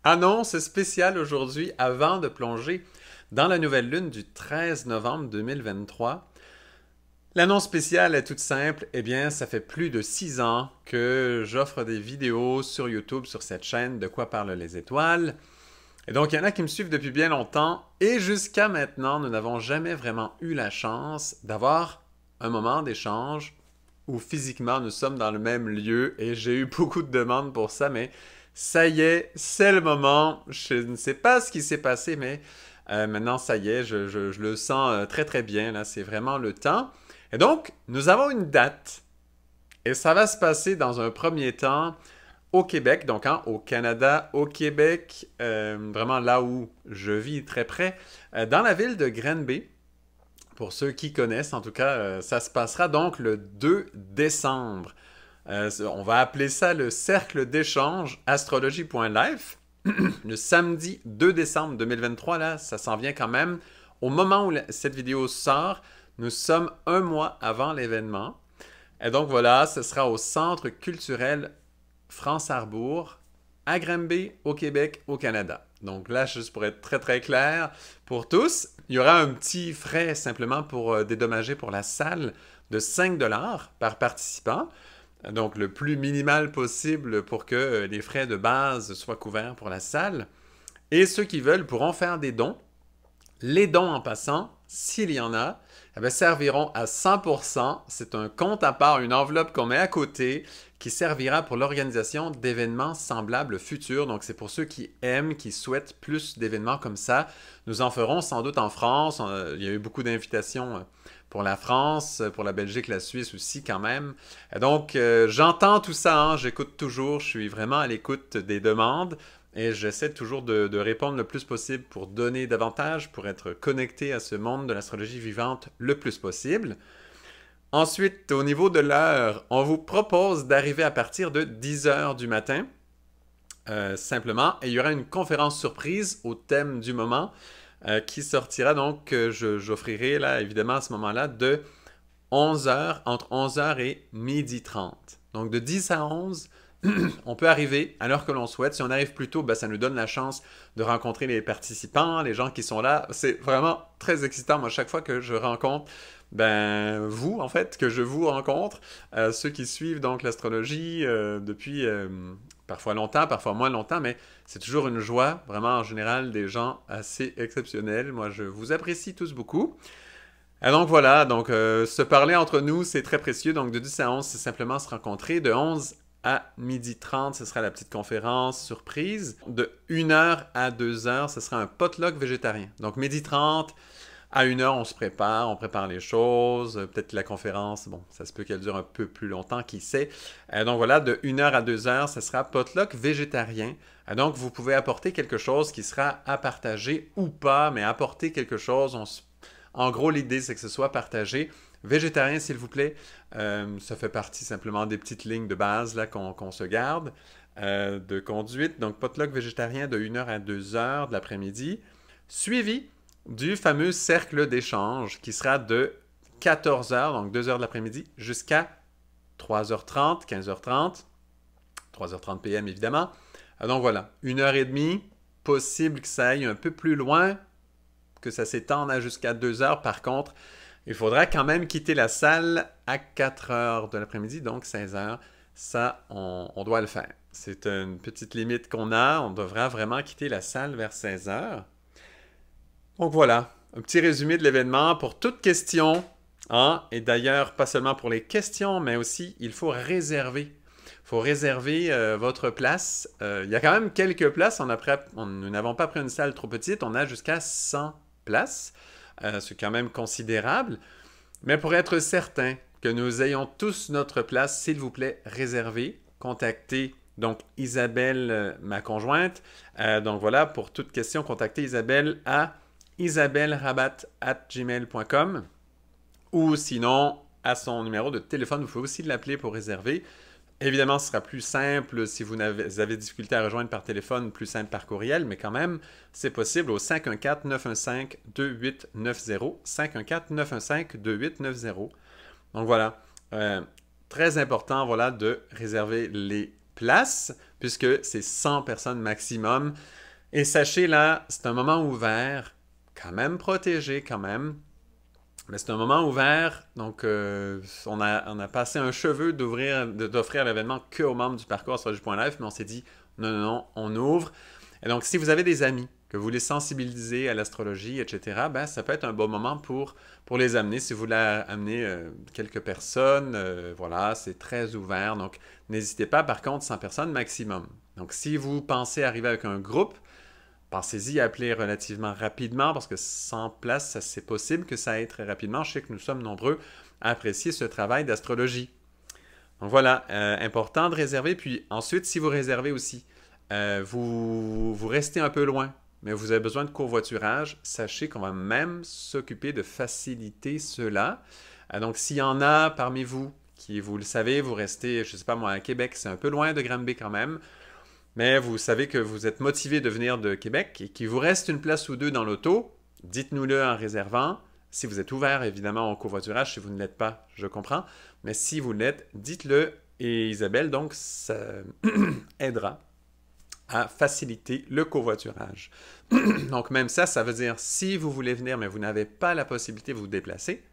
Annonce spéciale aujourd'hui avant de plonger dans la nouvelle lune du 13 novembre 2023. L'annonce spéciale est toute simple. Eh bien, ça fait plus de 6 ans que j'offre des vidéos sur YouTube, sur cette chaîne De quoi parlent les étoiles. Et donc, il y en a qui me suivent depuis bien longtemps. Et jusqu'à maintenant, nous n'avons jamais vraiment eu la chance d'avoir un moment d'échange où physiquement nous sommes dans le même lieu. Et j'ai eu beaucoup de demandes pour ça, mais ça y est, c'est le moment. Je ne sais pas ce qui s'est passé, mais maintenant, ça y est, je le sens très très bien. Là, c'est vraiment le temps. Et donc, nous avons une date. Et ça va se passer dans un premier temps au Québec, donc au Canada, au Québec, vraiment là où je vis très près, dans la ville de Granby. Pour ceux qui connaissent, en tout cas, ça se passera donc le 2 décembre. On va appeler ça le cercle d'échange astrologie.life. Le samedi 2 décembre 2023, là, ça s'en vient quand même. Au moment où cette vidéo sort, nous sommes un mois avant l'événement. Et donc voilà, ce sera au Centre culturel France-Arbour, à Granby, au Québec, au Canada. Donc là, juste pour être très très clair pour tous, il y aura un petit frais simplement pour dédommager pour la salle de 5 par participant. Donc le plus minimal possible pour que les frais de base soient couverts pour la salle. Et ceux qui veulent pourront faire des dons. Les dons en passant, s'il y en a, serviront à 100%. C'est un compte à part, une enveloppe qu'on met à côté qui servira pour l'organisation d'événements semblables futurs. Donc, c'est pour ceux qui aiment, qui souhaitent plus d'événements comme ça. Nous en ferons sans doute en France. Il y a eu beaucoup d'invitations pour la France, pour la Belgique, la Suisse aussi quand même. Et donc, j'entends tout ça, hein, j'écoute toujours, je suis vraiment à l'écoute des demandes. Et j'essaie toujours de répondre le plus possible pour donner davantage, pour être connecté à ce monde de l'astrologie vivante le plus possible. Ensuite, au niveau de l'heure, on vous propose d'arriver à partir de 10 heures du matin, simplement. Et il y aura une conférence surprise au thème du moment qui sortira donc, j'offrirai là, évidemment, à ce moment-là, de 11 heures, entre 11 heures et 12h30. Donc de 10 à 11, on peut arriver à l'heure que l'on souhaite. Si on arrive plus tôt, ça nous donne la chance de rencontrer les participants, les gens qui sont là. C'est vraiment très excitant. Moi, chaque fois que je rencontre, vous, en fait, que je vous rencontre, ceux qui suivent donc l'astrologie depuis parfois longtemps, parfois moins longtemps, mais c'est toujours une joie, vraiment en général, des gens assez exceptionnels. Moi, je vous apprécie tous beaucoup. Et donc voilà, donc se parler entre nous, c'est très précieux. Donc de 10 à 11, c'est simplement se rencontrer. De 11 à 12h30, ce sera la petite conférence surprise. De 1h à 2h, ce sera un potluck végétarien. Donc 12h30 à 1h, on prépare les choses. Peut-être la conférence, bon, ça se peut qu'elle dure un peu plus longtemps, qui sait. Donc voilà, de 1h à 2h, ce sera potluck végétarien. Donc vous pouvez apporter quelque chose qui sera à partager ou pas, mais apporter quelque chose, en gros, l'idée, c'est que ce soit partagé. Végétarien, s'il vous plaît, ça fait partie simplement des petites lignes de base là qu'on se garde de conduite. Donc, potluck végétarien de 1h à 2h de l'après-midi, suivi du fameux cercle d'échange qui sera de 14h, donc 2h de l'après-midi, jusqu'à 3h30, 15h30, 3h30 p.m. évidemment. Donc voilà, 1h30, possible que ça aille un peu plus loin, que ça s'étende jusqu'à 2h. Par contre, il faudra quand même quitter la salle à 4h de l'après-midi, donc 16h. Ça, on doit le faire. C'est une petite limite qu'on a. On devra vraiment quitter la salle vers 16h. Donc voilà, un petit résumé de l'événement. Pour toute question, hein, et d'ailleurs, pas seulement pour les questions, mais aussi, il faut réserver. Il faut réserver votre place. Il y a quand même quelques places. Nous n'avons pas pris une salle trop petite. On a jusqu'à 100 places. C'est quand même considérable. Mais pour être certain que nous ayons tous notre place, s'il vous plaît, réservez. Contactez donc Isabelle, ma conjointe. Donc voilà, pour toute question, contactez Isabelle à isabellerabat@gmail.com ou sinon à son numéro de téléphone. Vous pouvez aussi l'appeler pour réserver. Évidemment, ce sera plus simple si vous avez difficulté à rejoindre par téléphone, plus simple par courriel, mais quand même, c'est possible au 514-915-2890. 514-915-2890. Donc voilà, très important voilà, de réserver les places, puisque c'est 100 personnes maximum. Et sachez là, c'est un moment ouvert, quand même protégé quand même, mais c'est un moment ouvert, donc on a passé un cheveu d'offrir l'événement que aux membres du parcours astrologie.live, mais on s'est dit non, non, non, on ouvre. Et donc si vous avez des amis que vous voulez sensibiliser à l'astrologie, etc., ben, ça peut être un bon moment pour les amener. Si vous voulez amener quelques personnes, voilà, c'est très ouvert, donc n'hésitez pas. Par contre, 100 personnes maximum. Donc si vous pensez arriver avec un groupe, pensez-y à appeler relativement rapidement parce que sans place, c'est possible que ça aille très rapidement. Je sais que nous sommes nombreux à apprécier ce travail d'astrologie. Donc voilà, important de réserver. Puis ensuite, si vous réservez aussi, vous restez un peu loin, mais vous avez besoin de covoiturage, sachez qu'on va même s'occuper de faciliter cela. Donc s'il y en a parmi vous qui, vous le savez, vous restez, je ne sais pas moi, à Québec, c'est un peu loin de Granby quand même, mais vous savez que vous êtes motivé de venir de Québec et qu'il vous reste une place ou deux dans l'auto, dites-nous-le en réservant. Si vous êtes ouvert, évidemment, au covoiturage, si vous ne l'êtes pas, je comprends. Mais si vous l'êtes, dites-le. Et Isabelle, donc, ça aidera à faciliter le covoiturage. Donc, même ça veut dire, si vous voulez venir, mais vous n'avez pas la possibilité de vous déplacer,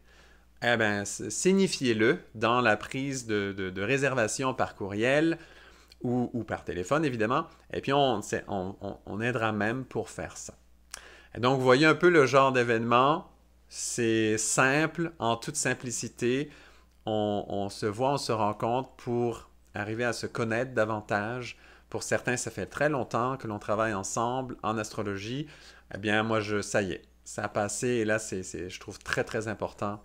eh bien, signifiez-le dans la prise de réservation par courriel, ou par téléphone, évidemment. Et puis, on aidera même pour faire ça. Et donc, vous voyez un peu le genre d'événement. C'est simple, en toute simplicité. On se voit, on se rencontre pour arriver à se connaître davantage. Pour certains, ça fait très longtemps que l'on travaille ensemble en astrologie. Eh bien, moi, ça y est, ça a passé. Et là, je trouve très, très important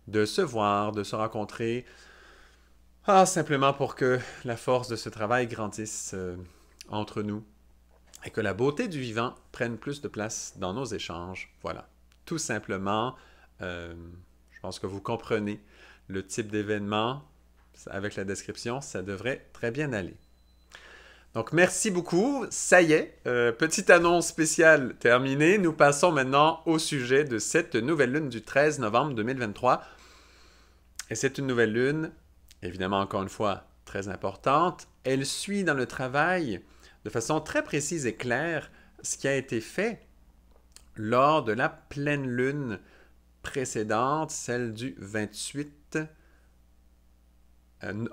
de se voir, de se rencontrer. Simplement pour que la force de ce travail grandisse entre nous et que la beauté du vivant prenne plus de place dans nos échanges. Voilà, tout simplement, je pense que vous comprenez le type d'événement avec la description, ça devrait très bien aller. Donc, merci beaucoup. Ça y est, petite annonce spéciale terminée. Nous passons maintenant au sujet de cette nouvelle lune du 13 novembre 2023. Et c'est une nouvelle lune, évidemment, encore une fois, très importante. Elle suit dans le travail de façon très précise et claire ce qui a été fait lors de la pleine lune précédente, celle du 28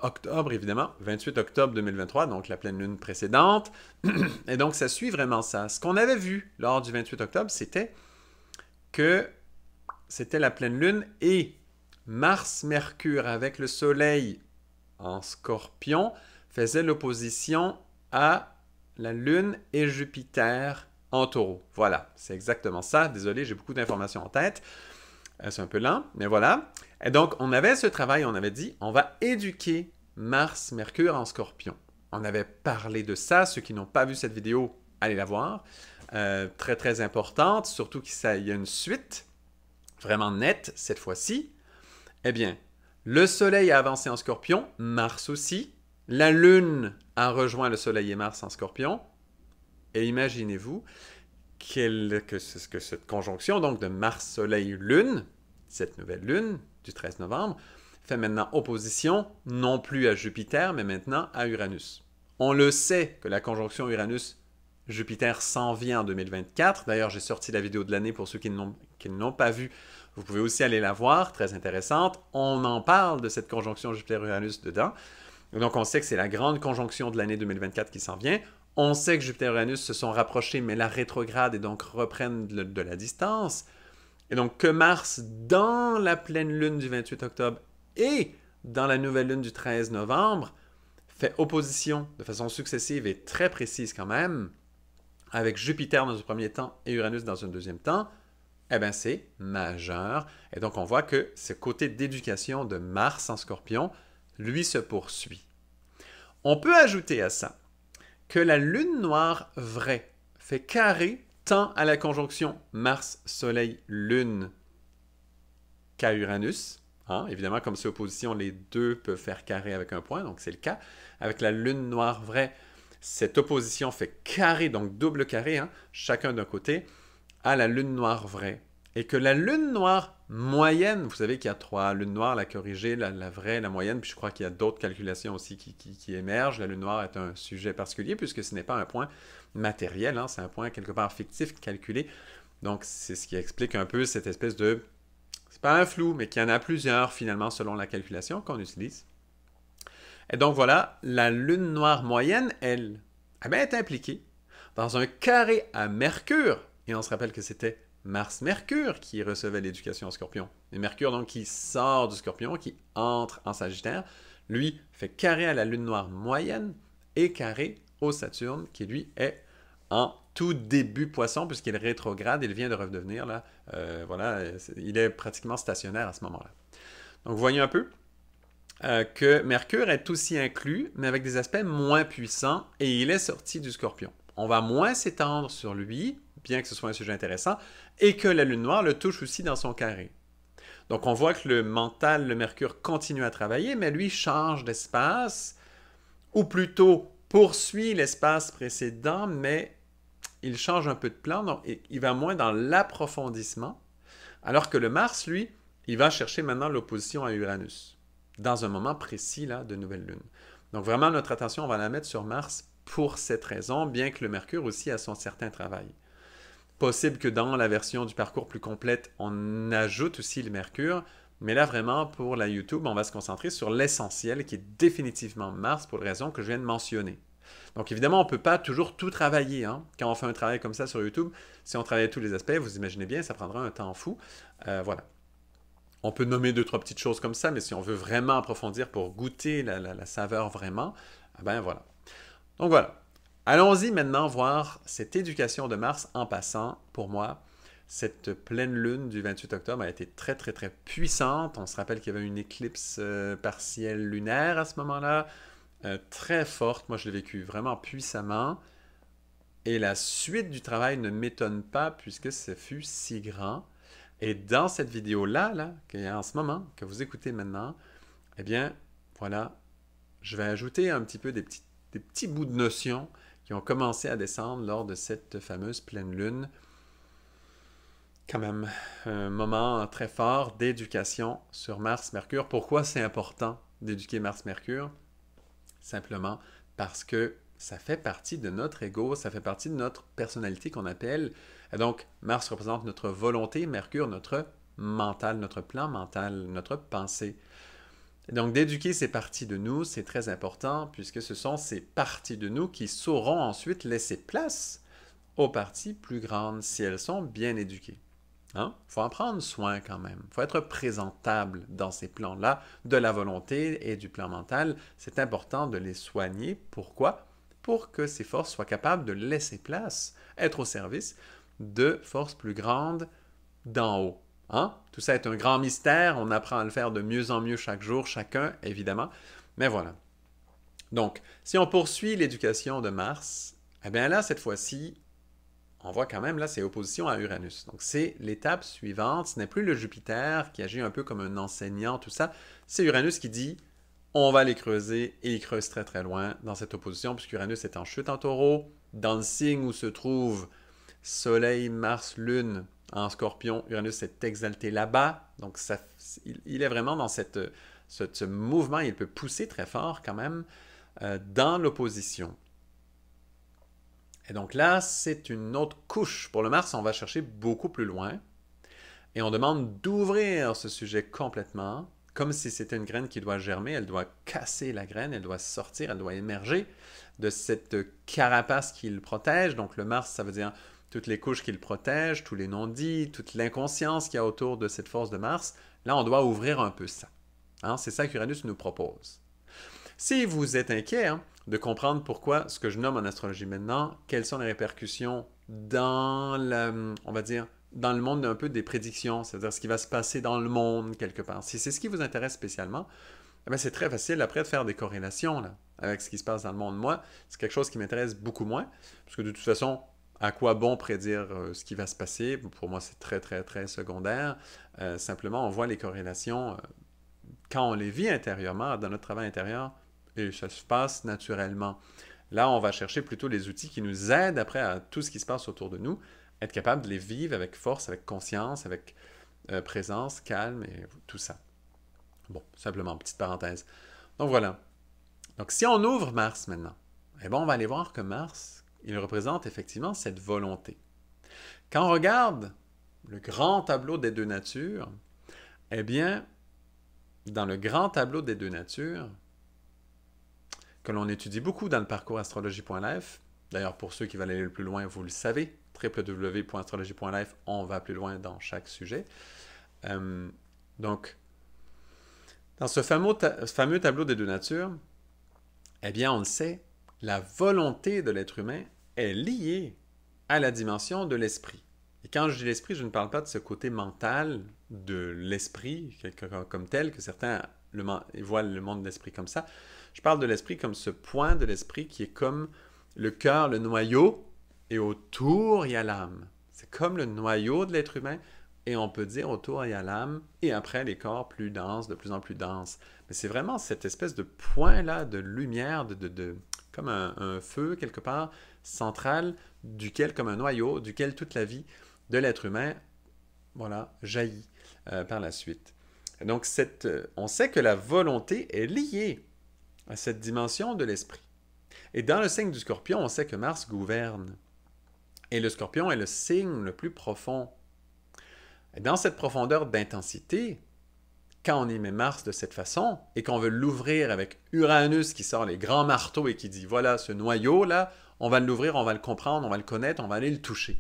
octobre, évidemment, 28 octobre 2023, donc la pleine lune précédente. Et donc, ça suit vraiment ça. Ce qu'on avait vu lors du 28 octobre, c'était que c'était la pleine lune et Mars-Mercure avec le Soleil en Scorpion faisait l'opposition à la Lune et Jupiter en Taureau. Voilà, c'est exactement ça. Désolé, j'ai beaucoup d'informations en tête. C'est un peu lent, mais voilà. Et donc, on avait ce travail, on avait dit, on va éduquer Mars-Mercure en Scorpion. On avait parlé de ça. Ceux qui n'ont pas vu cette vidéo, allez la voir. Très, très importante, surtout qu'il y a une suite vraiment nette cette fois-ci. Eh bien, le Soleil a avancé en Scorpion, Mars aussi. La Lune a rejoint le Soleil et Mars en Scorpion. Et imaginez-vous que cette conjonction donc de Mars-Soleil-Lune, cette nouvelle Lune du 13 novembre, fait maintenant opposition non plus à Jupiter, mais maintenant à Uranus. On le sait que la conjonction Uranus-Jupiter s'en vient en 2024. D'ailleurs, j'ai sorti la vidéo de l'année pour ceux qui ne l'ont pas vue. Vous pouvez aussi aller la voir, très intéressante. On en parle de cette conjonction Jupiter-Uranus dedans. Donc, on sait que c'est la grande conjonction de l'année 2024 qui s'en vient. On sait que Jupiter et Uranus se sont rapprochés, mais la rétrograde et donc reprennent de la distance. Et donc, que Mars, dans la pleine lune du 28 octobre et dans la nouvelle lune du 13 novembre, fait opposition de façon successive et très précise quand même, avec Jupiter dans un premier temps et Uranus dans un deuxième temps, eh bien, c'est majeur. Et donc, on voit que ce côté d'éducation de Mars en Scorpion, lui, se poursuit. On peut ajouter à ça que la lune noire vraie fait carré tant à la conjonction Mars-Soleil-Lune qu'à Uranus. Évidemment, comme c'est opposition, les deux peuvent faire carré avec un point, donc c'est le cas. Avec la lune noire vraie, cette opposition fait carré, donc double carré, chacun d'un côté, à la lune noire vraie. Et que la lune noire moyenne. Vous savez qu'il y a 3 lunes noires, la corrigée, la vraie, la moyenne, puis je crois qu'il y a d'autres calculations aussi qui émergent. La lune noire est un sujet particulier puisque ce n'est pas un point matériel, hein, c'est un point quelque part fictif, calculé. Donc c'est ce qui explique un peu cette espèce de... C'est pas un flou, mais qu'il y en a plusieurs finalement selon la calculation qu'on utilise. Et donc voilà, la lune noire moyenne, elle, est impliquée dans un carré à Mercure. Et on se rappelle que c'était Mars-Mercure qui recevait l'éducation en Scorpion. Et Mercure, donc, qui sort du Scorpion, qui entre en Sagittaire, lui fait carré à la lune noire moyenne et carré au Saturne, qui lui est en tout début Poisson, puisqu'il est rétrograde, il vient de redevenir, là, voilà, il est pratiquement stationnaire à ce moment-là. Donc, vous voyez un peu que Mercure est aussi inclus, mais avec des aspects moins puissants, et il est sorti du Scorpion. On va moins s'étendre sur lui, bien que ce soit un sujet intéressant, et que la lune noire le touche aussi dans son carré. Donc on voit que le mental, le Mercure, continue à travailler, mais lui change d'espace, ou plutôt poursuit l'espace précédent, mais il change un peu de plan, donc il va moins dans l'approfondissement, alors que le Mars, lui, il va chercher maintenant l'opposition à Uranus, dans un moment précis là, de nouvelle lune. Donc vraiment, notre attention, on va la mettre sur Mars pour cette raison, bien que le Mercure aussi a son certain travail. Possible que dans la version du parcours plus complète, on ajoute aussi le Mercure, mais là vraiment pour la YouTube, on va se concentrer sur l'essentiel qui est définitivement Mars pour les raisons que je viens de mentionner. Donc évidemment, on ne peut pas toujours tout travailler. Hein. Quand on fait un travail comme ça sur YouTube, si on travaille tous les aspects, vous imaginez bien, ça prendra un temps fou. Voilà. On peut nommer 2-3 petites choses comme ça, mais si on veut vraiment approfondir pour goûter la saveur vraiment, ben voilà. Donc voilà. Allons-y maintenant voir cette éducation de Mars en passant. Pour moi, cette pleine lune du 28 octobre a été très, très, très puissante. On se rappelle qu'il y avait une éclipse partielle lunaire à ce moment-là, très forte. Moi, je l'ai vécu vraiment puissamment. Et la suite du travail ne m'étonne pas puisque ce fut si grand. Et dans cette vidéo-là, qu'il y a en ce moment, que vous écoutez maintenant, eh bien, voilà, je vais ajouter un petit peu des petits bouts de notions qui ont commencé à descendre lors de cette fameuse pleine lune. Quand même, un moment très fort d'éducation sur Mars-Mercure. Pourquoi c'est important d'éduquer Mars-Mercure? Simplement parce que ça fait partie de notre ego, ça fait partie de notre personnalité qu'on appelle. Et donc, Mars représente notre volonté, Mercure, notre mental, notre plan mental, notre pensée. Et donc, d'éduquer ces parties de nous, c'est très important puisque ce sont ces parties de nous qui sauront ensuite laisser place aux parties plus grandes si elles sont bien éduquées. Hein? Faut en prendre soin quand même. Il faut être présentable dans ces plans-là de la volonté et du plan mental. C'est important de les soigner. Pourquoi? Pour que ces forces soient capables de laisser place, être au service de forces plus grandes d'en haut. Hein? Tout ça est un grand mystère. On apprend à le faire de mieux en mieux chaque jour, chacun, évidemment. Mais voilà. Donc, si on poursuit l'éducation de Mars, eh bien là, cette fois-ci, on voit quand même, là, c'est opposition à Uranus. Donc, c'est l'étape suivante. Ce n'est plus le Jupiter qui agit un peu comme un enseignant, tout ça. C'est Uranus qui dit, on va les creuser, et il creuse très, très loin dans cette opposition, puisqu'Uranus est en chute en taureau, dans le signe où se trouve Soleil, Mars, Lune en Scorpion. Uranus est exalté là-bas. Donc, il est vraiment dans ce mouvement. Il peut pousser très fort quand même dans l'opposition. Et donc là, c'est une autre couche. Pour le Mars, on va chercher beaucoup plus loin. Et on demande d'ouvrir ce sujet complètement, comme si c'était une graine qui doit germer. Elle doit casser la graine, elle doit sortir, elle doit émerger de cette carapace qui le protège. Donc le Mars, ça veut dire toutes les couches qui le protègent, tous les non-dits, toute l'inconscience qu'il y a autour de cette force de Mars. Là, on doit ouvrir un peu ça. Hein? C'est ça qu'Uranus nous propose. Si vous êtes inquiet, de comprendre pourquoi ce que je nomme en astrologie maintenant, quelles sont les répercussions dans on va dire, dans le monde un peu des prédictions, c'est-à-dire ce qui va se passer dans le monde quelque part. Si c'est ce qui vous intéresse spécialement, c'est très facile après de faire des corrélations là, avec ce qui se passe dans le monde. Moi, c'est quelque chose qui m'intéresse beaucoup moins, parce que de toute façon, à quoi bon prédire ce qui va se passer? Pour moi, c'est très, très, très secondaire. Simplement, on voit les corrélations quand on les vit intérieurement, dans notre travail intérieur, et ça se passe naturellement. Là, on va chercher plutôt les outils qui nous aident après à tout ce qui se passe autour de nous, être capable de les vivre avec force, avec conscience, avec présence, calme et tout ça. Bon, simplement, petite parenthèse. Donc voilà. Donc si on ouvre Mars maintenant, eh bien, on va aller voir que Mars, il représente effectivement cette volonté. Quand on regarde le grand tableau des deux natures, eh bien, dans le grand tableau des deux natures, que l'on étudie beaucoup dans le parcours astrologie.life, d'ailleurs pour ceux qui veulent aller le plus loin, vous le savez, www.astrologie.life, on va plus loin dans chaque sujet. Donc, dans ce fameux tableau des deux natures, eh bien, on le sait, la volonté de l'être humain est liée à la dimension de l'esprit. Et quand je dis l'esprit, je ne parle pas de ce côté mental de l'esprit comme tel, que certains voient le monde de l'esprit comme ça. Je parle de l'esprit comme ce point de l'esprit qui est comme le cœur, le noyau, et autour, il y a l'âme. C'est comme le noyau de l'être humain, et on peut dire autour, il y a l'âme, et après, les corps plus denses, de plus en plus denses. Mais c'est vraiment cette espèce de point-là de lumière, comme un feu quelque part, central, duquel, comme un noyau, duquel toute la vie de l'être humain, voilà, jaillit par la suite. Et donc, on sait que la volonté est liée à cette dimension de l'esprit. Et dans le signe du Scorpion, on sait que Mars gouverne. Et le Scorpion est le signe le plus profond. Et dans cette profondeur d'intensité, quand on y met Mars de cette façon, et qu'on veut l'ouvrir avec Uranus qui sort les grands marteaux et qui dit, voilà, ce noyau-là, on va l'ouvrir, on va le comprendre, on va le connaître, on va aller le toucher.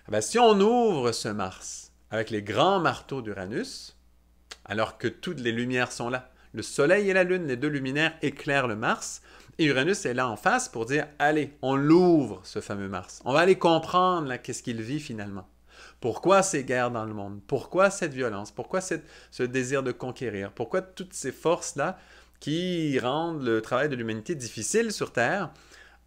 Ben, si on ouvre ce Mars avec les grands marteaux d'Uranus, alors que toutes les lumières sont là, le Soleil et la Lune, les deux luminaires, éclairent le Mars, et Uranus est là en face pour dire, allez, on l'ouvre, ce fameux Mars. On va aller comprendre là, qu'est-ce qu'il vit finalement. Pourquoi ces guerres dans le monde? Pourquoi cette violence? Pourquoi ce désir de conquérir? Pourquoi toutes ces forces-là qui rendent le travail de l'humanité difficile sur Terre?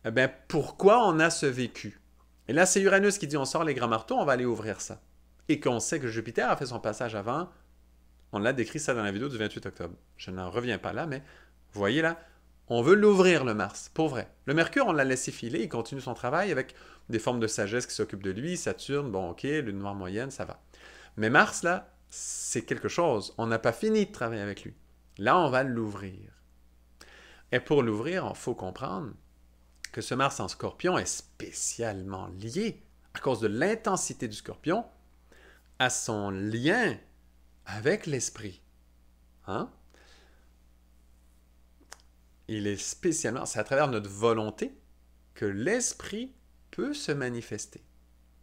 Eh bien, pourquoi on a ce vécu? Et là, c'est Uranus qui dit, on sort les grands marteaux, on va aller ouvrir ça. Et qu'on sait que Jupiter a fait son passage avant, on l'a décrit ça dans la vidéo du 28 octobre. Je n'en reviens pas là, mais vous voyez là, on veut l'ouvrir le Mars, pour vrai. Le Mercure, on l'a laissé filer, il continue son travail avec des formes de sagesse qui s'occupent de lui, Saturne, bon ok, lune noire moyenne, ça va. Mais Mars, là, c'est quelque chose. On n'a pas fini de travailler avec lui. Là, on va l'ouvrir. Et pour l'ouvrir, il faut comprendre que ce Mars en Scorpion est spécialement lié, à cause de l'intensité du Scorpion, à son lien avec l'esprit. Hein? Il est spécialement, c'est à travers notre volonté que l'esprit peut se manifester.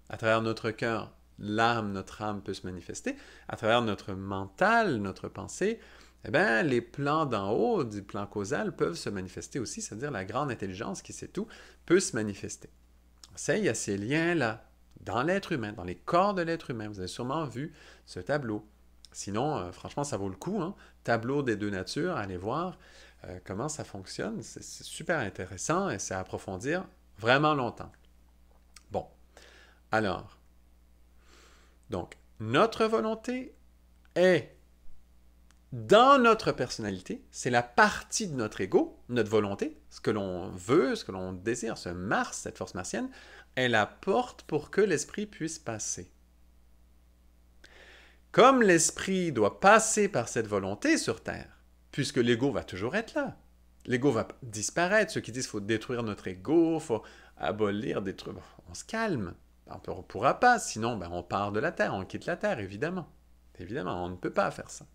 À travers notre cœur, notre âme peut se manifester. À travers notre mental, notre pensée, eh bien, les plans d'en haut, du plan causal, peuvent se manifester aussi, c'est-à-dire la grande intelligence qui sait tout, peut se manifester. Ça, il y a ces liens-là dans l'être humain, dans les corps de l'être humain. Vous avez sûrement vu ce tableau. Sinon, franchement, ça vaut le coup. Hein? Tableau des deux natures, allez voir comment ça fonctionne. C'est super intéressant et c'est à approfondir vraiment longtemps. Bon, alors, donc, notre volonté est dans notre personnalité, c'est la partie de notre ego, notre volonté, ce que l'on veut, ce que l'on désire, ce Mars, cette force martienne, est la porte pour que l'esprit puisse passer. Comme l'esprit doit passer par cette volonté sur Terre, puisque l'ego va toujours être là, l'ego va disparaître. Ceux qui disent qu'il faut détruire notre ego, il faut abolir, détruire, on se calme. On ne pourra pas, sinon on part de la Terre, on quitte la Terre, évidemment. Évidemment, on ne peut pas faire ça.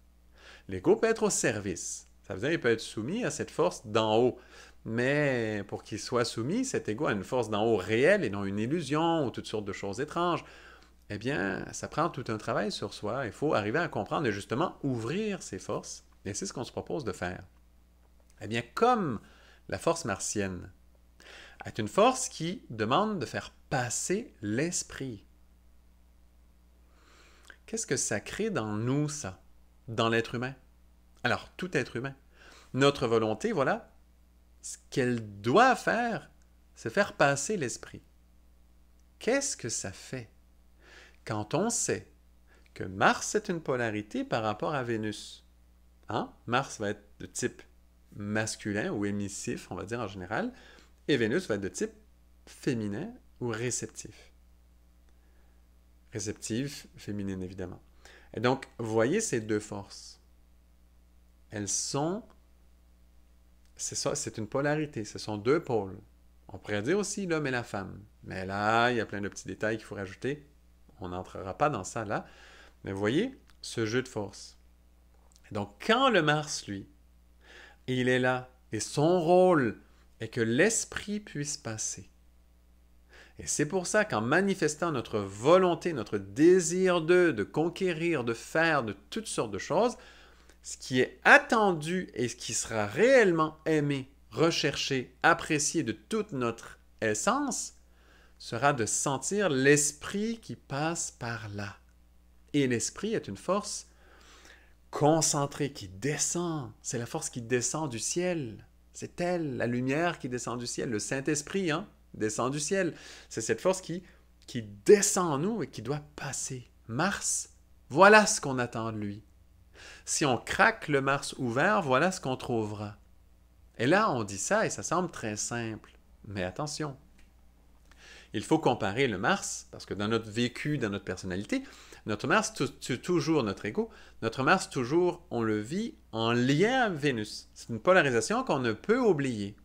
L'ego peut être au service. Ça veut dire qu'il peut être soumis à cette force d'en haut. Mais pour qu'il soit soumis, cet ego, à une force d'en haut réelle et non une illusion ou toutes sortes de choses étranges, eh bien, ça prend tout un travail sur soi. Il faut arriver à comprendre et justement ouvrir ces forces. Et c'est ce qu'on se propose de faire. Eh bien, comme la force martienne est une force qui demande de faire passer l'esprit. Qu'est-ce que ça crée dans nous, ça? Dans l'être humain? Alors, tout être humain. Notre volonté, voilà, ce qu'elle doit faire, c'est faire passer l'esprit. Qu'est-ce que ça fait? Quand on sait que Mars est une polarité par rapport à Vénus. Hein? Mars va être de type masculin ou émissif, on va dire en général, et Vénus va être de type féminin ou réceptif. Réceptive, féminine évidemment. Et donc, voyez ces deux forces. Elles sont, c'est ça, c'est une polarité, ce sont deux pôles. On pourrait dire aussi l'homme et la femme. Mais là, il y a plein de petits détails qu'il faut rajouter. On n'entrera pas dans ça là. Mais vous voyez, ce jeu de force. Donc, quand le Mars, lui, il est là, et son rôle est que l'esprit puisse passer. Et c'est pour ça qu'en manifestant notre volonté, notre désir de conquérir, de faire, de toutes sortes de choses, ce qui est attendu et ce qui sera réellement aimé, recherché, apprécié de toute notre essence, sera de sentir l'esprit qui passe par là. Et l'esprit est une force concentrée qui descend. C'est la force qui descend du ciel. C'est elle, la lumière qui descend du ciel. Le Saint-Esprit, descend du ciel. C'est cette force qui descend en nous et qui doit passer. Mars, voilà ce qu'on attend de lui. Si on craque le Mars ouvert, voilà ce qu'on trouvera. Et là, on dit ça et ça semble très simple. Mais attention, il faut comparer le Mars, parce que dans notre vécu, dans notre personnalité, notre Mars, toujours notre ego, notre Mars, toujours, on le vit en lien avec Vénus. C'est une polarisation qu'on ne peut oublier.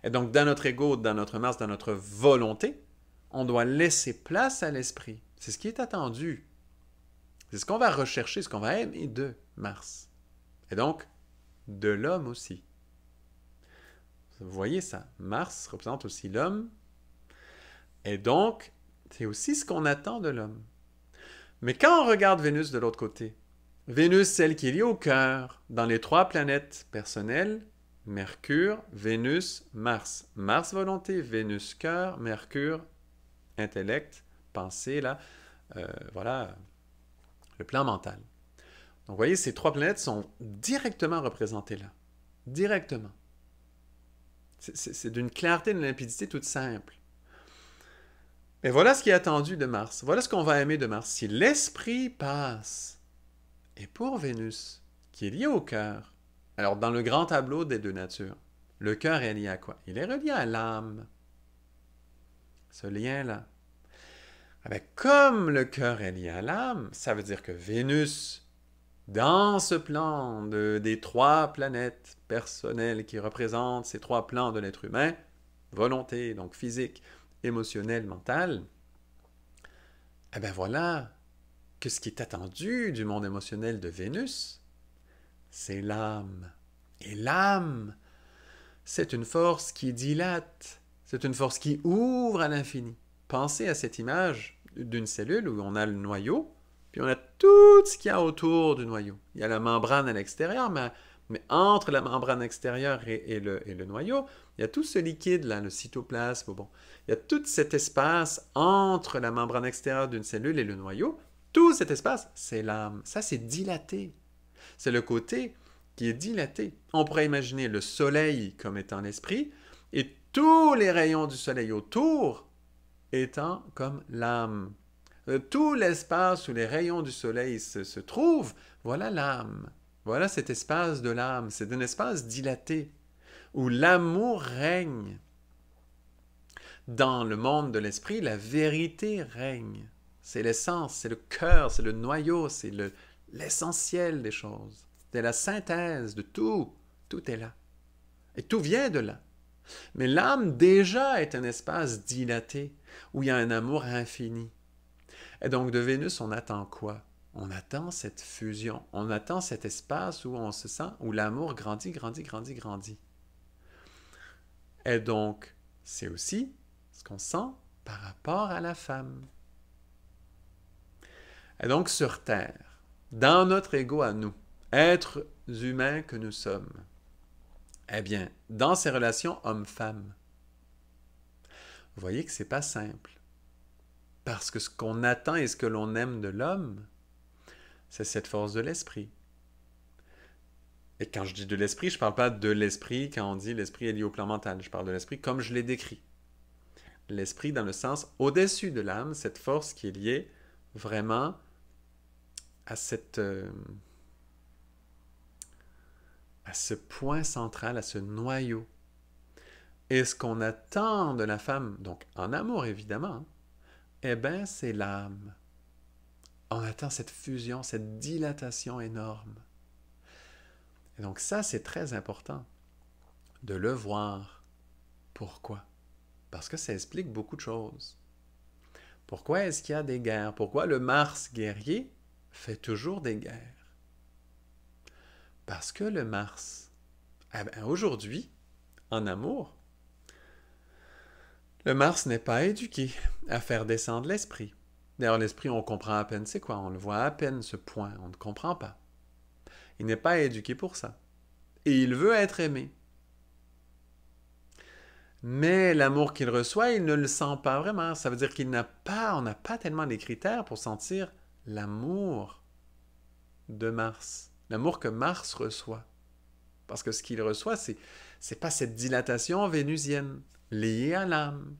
Et donc, dans notre ego, dans notre Mars, dans notre volonté, on doit laisser place à l'esprit. C'est ce qui est attendu. C'est ce qu'on va rechercher, ce qu'on va aimer de Mars. Et donc, de l'homme aussi. Vous voyez ça, Mars représente aussi l'homme. Et donc, c'est aussi ce qu'on attend de l'homme. Mais quand on regarde Vénus de l'autre côté, Vénus, celle qui est liée au cœur, dans les trois planètes personnelles, Mercure, Vénus, Mars. Mars, volonté, Vénus, cœur, Mercure, intellect, pensée, là, voilà, le plan mental. Donc, vous voyez, ces trois planètes sont directement représentées là. Directement. C'est d'une clarté, d'une limpidité toute simple. Mais voilà ce qui est attendu de Mars. Voilà ce qu'on va aimer de Mars. Si l'esprit passe, et pour Vénus, qui est lié au cœur, alors dans le grand tableau des deux natures, le cœur est lié à quoi? Il est relié à l'âme. Ce lien-là. Comme le cœur est lié à l'âme, ça veut dire que Vénus, dans ce plan des trois planètes personnelles qui représentent ces trois plans de l'être humain, volonté, donc physique, émotionnel, mental, voilà que ce qui est attendu du monde émotionnel de Vénus, c'est l'âme. Et l'âme, c'est une force qui dilate, c'est une force qui ouvre à l'infini. Pensez à cette image d'une cellule où on a le noyau, puis on a tout ce qu'il y a autour du noyau. Il y a la membrane à l'extérieur, mais entre la membrane extérieure et le noyau, il y a tout ce liquide-là, le cytoplasme. Bon, il y a tout cet espace entre la membrane extérieure d'une cellule et le noyau. Tout cet espace, c'est l'âme. Ça, c'est dilaté. C'est le côté qui est dilaté. On pourrait imaginer le soleil comme étant l'esprit et tous les rayons du soleil autour étant comme l'âme. Tout l'espace où les rayons du soleil se trouvent, voilà l'âme. Voilà cet espace de l'âme. C'est un espace dilaté où l'amour règne. Dans le monde de l'esprit, la vérité règne. C'est l'essence, c'est le cœur, c'est le noyau, c'est l'essentiel des choses. C'est la synthèse de tout. Tout est là. Et tout vient de là. Mais l'âme déjà est un espace dilaté où il y a un amour infini. Et donc de Vénus, on attend quoi? On attend cette fusion. On attend cet espace où on se sent, où l'amour grandit, grandit, grandit, grandit. Et donc, c'est aussi ce qu'on sent par rapport à la femme. Et donc, sur Terre, dans notre ego à nous, êtres humains que nous sommes, eh bien, dans ces relations homme-femme, vous voyez que c'est pas simple. Parce que ce qu'on attend et ce que l'on aime de l'homme, c'est cette force de l'esprit. Et quand je dis de l'esprit, je ne parle pas de l'esprit quand on dit l'esprit est lié au plan mental. Je parle de l'esprit comme je l'ai décrit. L'esprit dans le sens au-dessus de l'âme, cette force qui est liée vraiment à ce point central, à ce noyau. Et ce qu'on attend de la femme, donc en amour évidemment, eh bien c'est l'âme. on atteint cette fusion, cette dilatation énorme. Et donc ça, c'est très important de le voir. Pourquoi? Parce que ça explique beaucoup de choses. Pourquoi est-ce qu'il y a des guerres? Pourquoi le Mars guerrier fait toujours des guerres? Parce que le Mars, aujourd'hui, en amour, le Mars n'est pas éduqué à faire descendre l'esprit. D'ailleurs, l'esprit, on comprend à peine c'est quoi, on le voit à peine ce point, on ne comprend pas. Il n'est pas éduqué pour ça. Et il veut être aimé. Mais l'amour qu'il reçoit, il ne le sent pas vraiment. Ça veut dire on n'a pas tellement les critères pour sentir l'amour de Mars. L'amour que Mars reçoit. Parce que ce qu'il reçoit, c'est pas cette dilatation vénusienne liée à l'âme.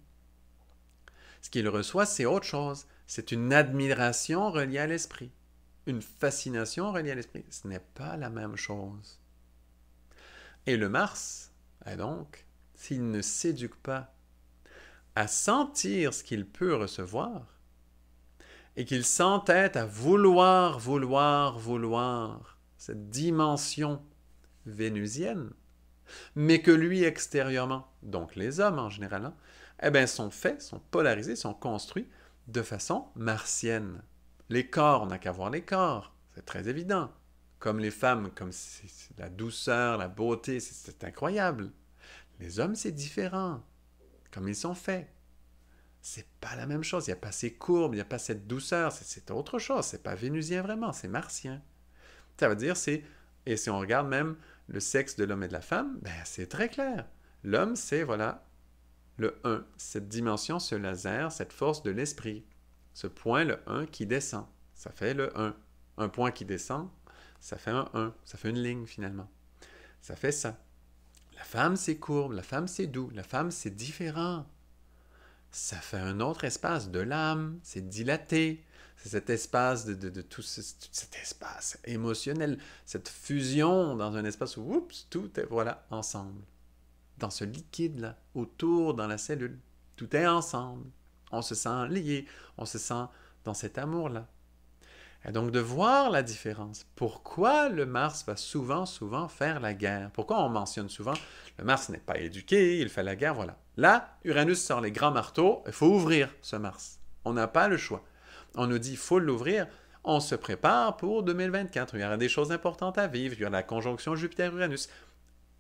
Ce qu'il reçoit, c'est autre chose. C'est une admiration reliée à l'esprit. Une fascination reliée à l'esprit. Ce n'est pas la même chose. Et le Mars, donc, s'il ne s'éduque pas à sentir ce qu'il peut recevoir, et qu'il s'entête à vouloir cette dimension vénusienne, mais que lui extérieurement, donc les hommes en général, sont faits, sont polarisés, sont construits de façon martienne. Les corps, on n'a qu'à voir les corps, c'est très évident. Comme les femmes, comme c'est la douceur, la beauté, c'est incroyable. Les hommes, c'est différent, comme ils sont faits. C'est pas la même chose, il n'y a pas ces courbes, il n'y a pas cette douceur, c'est autre chose, c'est pas vénusien vraiment, c'est martien. Ça veut dire, et si on regarde même le sexe de l'homme et de la femme, c'est très clair. L'homme, c'est, voilà, le 1, cette dimension, ce laser, cette force de l'esprit. Ce point, le 1, qui descend, ça fait le 1. Un point qui descend, ça fait un 1, ça fait une ligne finalement. Ça fait ça. La femme, c'est courbe, la femme, c'est doux, la femme, c'est différent. Ça fait un autre espace de l'âme, c'est dilaté. C'est cet espace de tout cet espace émotionnel, cette fusion dans un espace où, oups, tout est, voilà, ensemble. Dans ce liquide-là, autour, dans la cellule, tout est ensemble. On se sent lié, on se sent dans cet amour-là. Et donc de voir la différence. Pourquoi le Mars va souvent faire la guerre? Pourquoi on mentionne souvent le Mars n'est pas éduqué, il fait la guerre, voilà. Là, Uranus sort les grands marteaux, il faut ouvrir ce Mars. On n'a pas le choix. On nous dit il faut l'ouvrir, on se prépare pour 2024. Il y aura des choses importantes à vivre, il y aura la conjonction Jupiter-Uranus.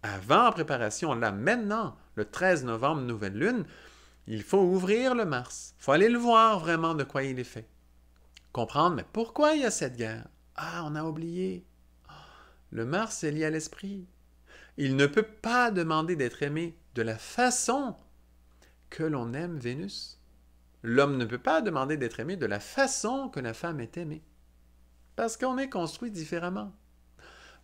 Avant en préparation, là maintenant, le 13 novembre, nouvelle lune, il faut ouvrir le Mars. Il faut aller le voir vraiment de quoi il est fait. Comprendre, mais pourquoi il y a cette guerre? Ah, on a oublié. Le Mars est lié à l'esprit. Il ne peut pas demander d'être aimé de la façon que l'on aime Vénus. L'homme ne peut pas demander d'être aimé de la façon que la femme est aimée. Parce qu'on est construit différemment.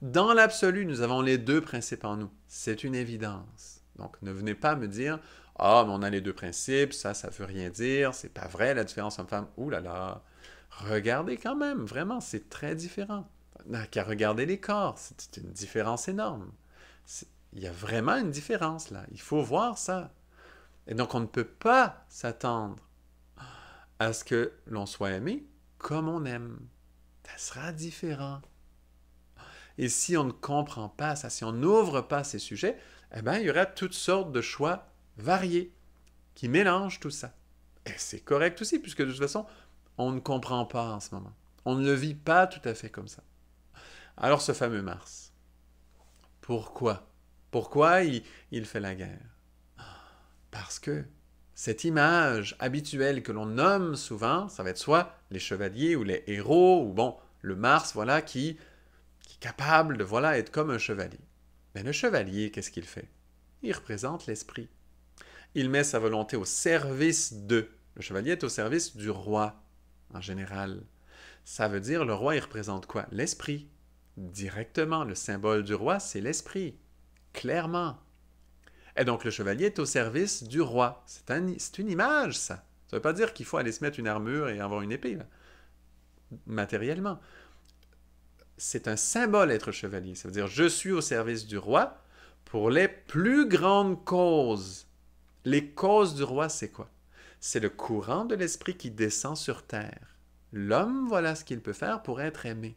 Dans l'absolu, nous avons les deux principes en nous. C'est une évidence. Donc, ne venez pas me dire « Ah, mais on a les deux principes, ça veut rien dire, c'est pas vrai, la différence homme-femme. » Ouh là là! Regardez quand même, vraiment, c'est très différent. On n'a qu'à regarder les corps, c'est une différence énorme. Il y a vraiment une différence là, il faut voir ça. Et donc on ne peut pas s'attendre à ce que l'on soit aimé comme on aime. Ça sera différent. Et si on ne comprend pas ça, si on n'ouvre pas ces sujets, il y aura toutes sortes de choix variés qui mélangent tout ça. Et c'est correct aussi, puisque de toute façon, on ne comprend pas en ce moment. On ne le vit pas tout à fait comme ça. Alors ce fameux Mars, pourquoi? Pourquoi il fait la guerre? Parce que cette image habituelle que l'on nomme souvent, ça va être soit les chevaliers ou les héros, ou bon, le Mars, voilà, qui est capable de, voilà, être comme un chevalier. Mais le chevalier, qu'est-ce qu'il fait? Il représente l'esprit. Il met sa volonté au service de. Le chevalier est au service du roi, en général. Ça veut dire, le roi, il représente quoi? L'esprit. Directement, le symbole du roi, c'est l'esprit. Clairement. Et donc, le chevalier est au service du roi. C'est une image, ça. Ça ne veut pas dire qu'il faut aller se mettre une armure et avoir une épée, là. Matériellement. C'est un symbole, être chevalier. Ça veut dire, je suis au service du roi pour les plus grandes causes. Les causes du roi, c'est quoi? C'est le courant de l'esprit qui descend sur terre. L'homme, voilà ce qu'il peut faire pour être aimé.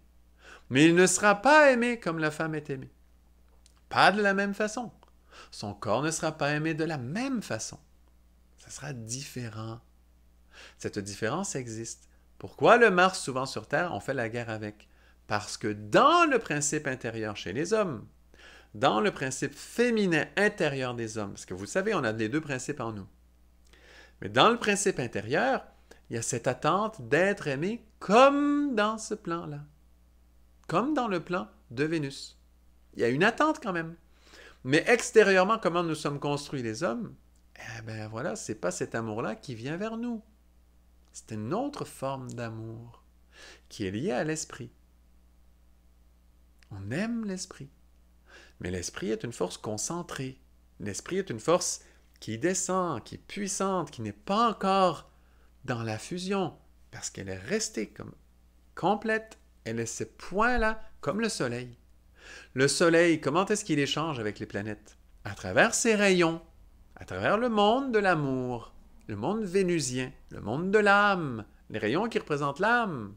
Mais il ne sera pas aimé comme la femme est aimée. Pas de la même façon. Son corps ne sera pas aimé de la même façon. Ça sera différent. Cette différence existe. Pourquoi le Mars, souvent sur Terre, on fait la guerre avec? Parce que dans le principe intérieur chez les hommes, dans le principe féminin intérieur des hommes, parce que vous savez, on a les deux principes en nous, mais dans le principe intérieur, il y a cette attente d'être aimé comme dans ce plan-là, comme dans le plan de Vénus. Il y a une attente quand même. Mais extérieurement, comment nous sommes construits les hommes? Eh bien voilà, c'est pas cet amour-là qui vient vers nous. C'est une autre forme d'amour qui est liée à l'esprit. On aime l'esprit. Mais l'esprit est une force concentrée. L'esprit est une force qui descend, qui est puissante, qui n'est pas encore dans la fusion, parce qu'elle est restée comme complète. Elle est ce point-là, comme le Soleil. Le Soleil, comment est-ce qu'il échange avec les planètes? À travers ses rayons, à travers le monde de l'amour, le monde vénusien, le monde de l'âme, les rayons qui représentent l'âme,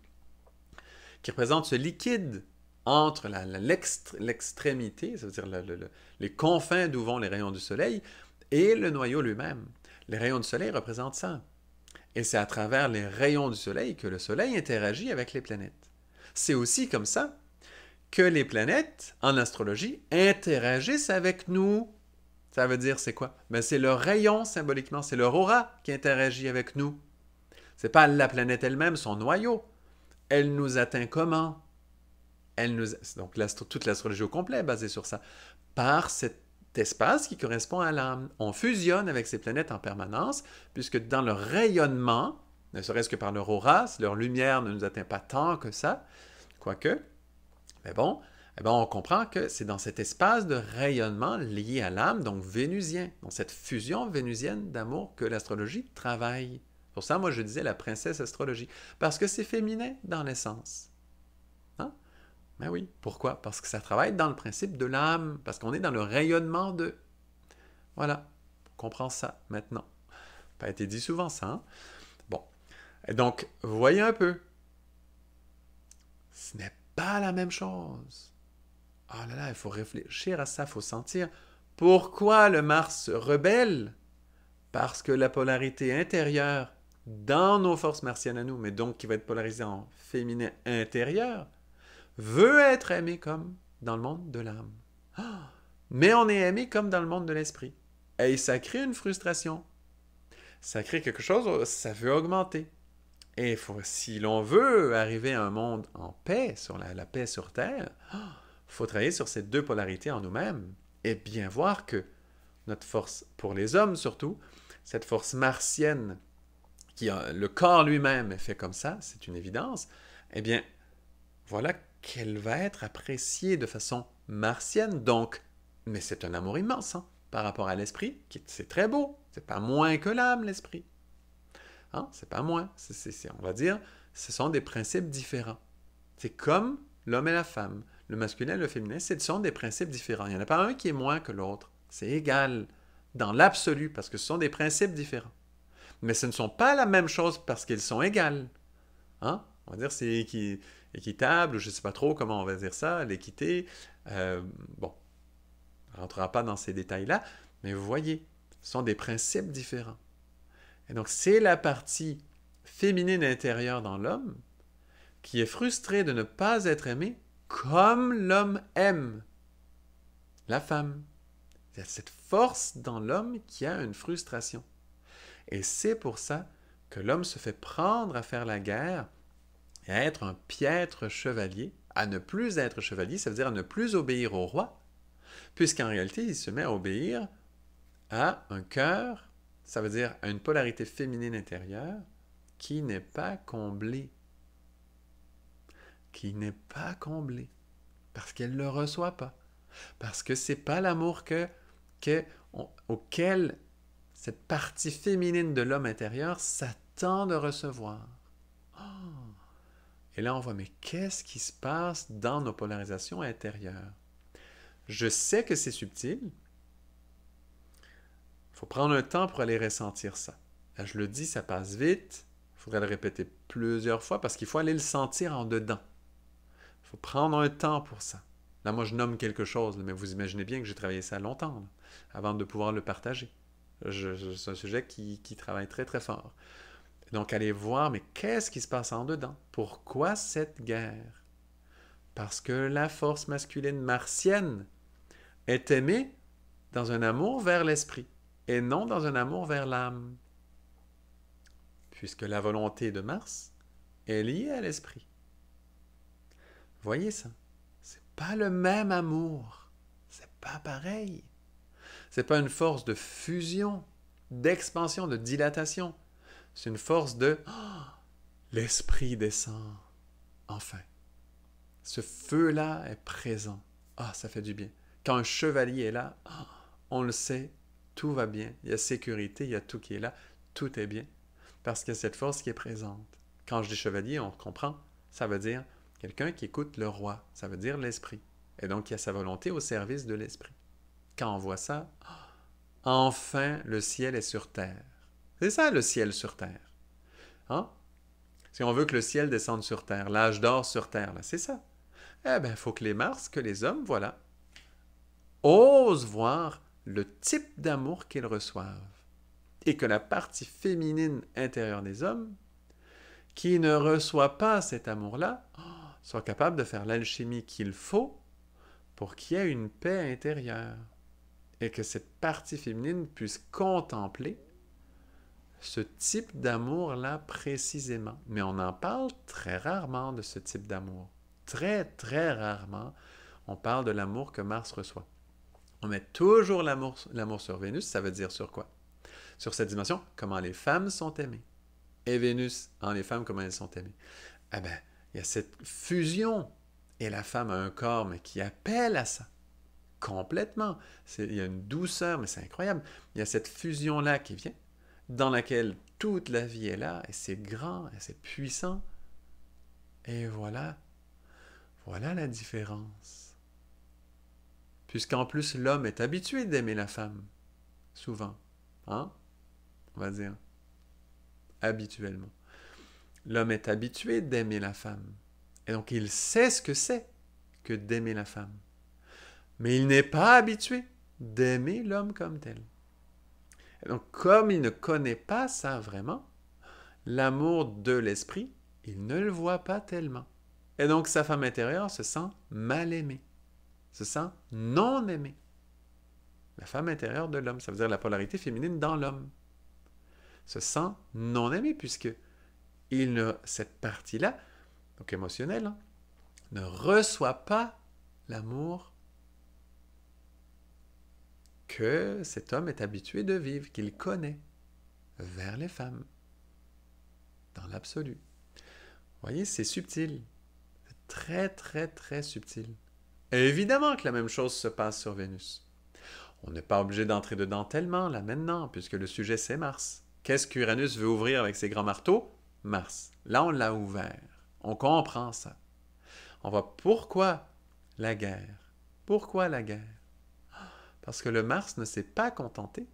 qui représentent ce liquide entre l'extrémité, c'est-à-dire les confins d'où vont les rayons du Soleil, et le noyau lui-même. Les rayons du Soleil représentent ça. Et c'est à travers les rayons du Soleil que le Soleil interagit avec les planètes. C'est aussi comme ça que les planètes, en astrologie, interagissent avec nous. Ça veut dire, c'est quoi? Ben, c'est leur rayon, symboliquement, c'est leur aura qui interagit avec nous. C'est pas la planète elle-même, son noyau. Elle nous atteint comment? Donc, toute l'astrologie au complet est basée sur ça. Par cet espace qui correspond à l'âme. On fusionne avec ces planètes en permanence, puisque dans leur rayonnement, ne serait-ce que par leur aura, leur lumière ne nous atteint pas tant que ça, quoique, mais bon, eh ben on comprend que c'est dans cet espace de rayonnement lié à l'âme, donc vénusien, dans cette fusion vénusienne d'amour que l'astrologie travaille. Pour ça, moi, je disais la princesse astrologie, parce que c'est féminin dans l'essence. Hein? Ben oui, pourquoi? Parce que ça travaille dans le principe de l'âme, parce qu'on est dans le rayonnement de... Voilà, on comprend ça maintenant. Pas été dit souvent ça, hein? Bon, et donc, vous voyez un peu, ce n'est pas la même chose. Ah là là, il faut réfléchir à ça, il faut sentir pourquoi le Mars se rebelle. Parce que la polarité intérieure dans nos forces martiennes à nous, mais donc qui va être polarisée en féminin intérieur, veut être aimé comme dans le monde de l'âme. Ah! Mais on est aimé comme dans le monde de l'esprit. Et ça crée une frustration. Ça crée quelque chose, ça veut augmenter. Et si l'on veut arriver à un monde en paix, sur la paix sur Terre, il faut travailler sur ces deux polarités en nous-mêmes et bien voir que notre force, pour les hommes surtout, cette force martienne, le corps lui-même est fait comme ça, c'est une évidence, eh bien, voilà qu'elle va être appréciée de façon martienne, donc, mais c'est un amour immense, hein, par rapport à l'esprit, c'est très beau, c'est pas moins que l'âme, l'esprit. Hein? C'est pas moins, on va dire, ce sont des principes différents. C'est comme l'homme et la femme, le masculin et le féminin, ce sont des principes différents. Il n'y en a pas un qui est moins que l'autre, c'est égal, dans l'absolu, parce que ce sont des principes différents. Mais ce ne sont pas la même chose parce qu'ils sont égales. Hein? On va dire c'est équitable, ou je ne sais pas trop comment on va dire ça, l'équité. Bon, on ne rentrera pas dans ces détails-là, mais vous voyez, ce sont des principes différents. Et donc, c'est la partie féminine intérieure dans l'homme qui est frustrée de ne pas être aimée comme l'homme aime la femme. Il y a cette force dans l'homme qui a une frustration. Et c'est pour ça que l'homme se fait prendre à faire la guerre et à être un piètre chevalier. À ne plus être chevalier, ça veut dire à ne plus obéir au roi, puisqu'en réalité, il se met à obéir à un cœur, ça veut dire à une polarité féminine intérieure qui n'est pas comblée. Qui n'est pas comblée. Parce qu'elle ne le reçoit pas. Parce que ce n'est pas l'amour auquel cette partie féminine de l'homme intérieur s'attend de recevoir. Oh! Et là, on voit, mais qu'est-ce qui se passe dans nos polarisations intérieures? Je sais que c'est subtil. Il faut prendre un temps pour aller ressentir ça. Là, je le dis, ça passe vite. Il faudrait le répéter plusieurs fois parce qu'il faut aller le sentir en dedans. Il faut prendre un temps pour ça. Là, moi, je nomme quelque chose, mais vous imaginez bien que j'ai travaillé ça longtemps là, avant de pouvoir le partager. C'est un sujet qui travaille très, très fort. Donc, allez voir, mais qu'est-ce qui se passe en dedans? Pourquoi cette guerre? Parce que la force masculine martienne est aimée dans un amour vers l'esprit et non dans un amour vers l'âme. Puisque la volonté de Mars est liée à l'esprit. Voyez ça? C'est pas le même amour. C'est pas pareil. C'est pas une force de fusion, d'expansion, de dilatation. C'est une force de l'esprit descend. Enfin. Ce feu-là est présent. Ah, ça fait du bien. Quand un chevalier est là, on le sait, tout va bien. Il y a sécurité, il y a tout qui est là. Tout est bien. Parce qu'il y a cette force qui est présente. Quand je dis chevalier, on comprend. Ça veut dire quelqu'un qui écoute le roi. Ça veut dire l'esprit. Et donc, il y a sa volonté au service de l'esprit. Quand on voit ça, enfin, le ciel est sur terre. C'est ça, le ciel sur terre. Hein? Si on veut que le ciel descende sur terre, l'âge d'or sur terre, là, c'est ça. Eh bien, il faut que les Mars, que les hommes, voilà, osent voir le type d'amour qu'ils reçoivent. Et que la partie féminine intérieure des hommes, qui ne reçoit pas cet amour-là, soit capable de faire l'alchimie qu'il faut pour qu'il y ait une paix intérieure. Et que cette partie féminine puisse contempler ce type d'amour-là précisément. Mais on en parle très rarement de ce type d'amour. Très, très rarement, on parle de l'amour que Mars reçoit. On met toujours l'amour sur Vénus, ça veut dire sur quoi? Sur cette dimension, comment les femmes sont aimées. Et Vénus, en les femmes, comment elles sont aimées. Eh bien, il y a cette fusion. Et la femme a un corps, mais qui appelle à ça. Complètement. Il y a une douceur, mais c'est incroyable. Il y a cette fusion-là qui vient, dans laquelle toute la vie est là, et c'est grand, et c'est puissant. Et voilà. Voilà la différence. Puisqu'en plus, l'homme est habitué d'aimer la femme. Souvent. Hein? On va dire. Habituellement. L'homme est habitué d'aimer la femme. Et donc, il sait ce que c'est que d'aimer la femme. Mais il n'est pas habitué d'aimer l'homme comme tel. Et donc, comme il ne connaît pas ça vraiment, l'amour de l'esprit, il ne le voit pas tellement. Et donc, sa femme intérieure se sent mal aimée, se sent non aimée. La femme intérieure de l'homme, ça veut dire la polarité féminine dans l'homme, se sent non aimée puisque cette partie-là, donc émotionnelle, ne reçoit pas l'amour que cet homme est habitué de vivre, qu'il connaît vers les femmes, dans l'absolu. Vous voyez, c'est subtil. C'est très, très, très subtil. Et évidemment que la même chose se passe sur Vénus. On n'est pas obligé d'entrer dedans tellement, là, maintenant, puisque le sujet, c'est Mars. Qu'est-ce qu'Uranus veut ouvrir avec ses grands marteaux? Mars. Là, on l'a ouvert. On comprend ça. On voit pourquoi la guerre. Pourquoi la guerre? Parce que le Mars ne s'est pas contenté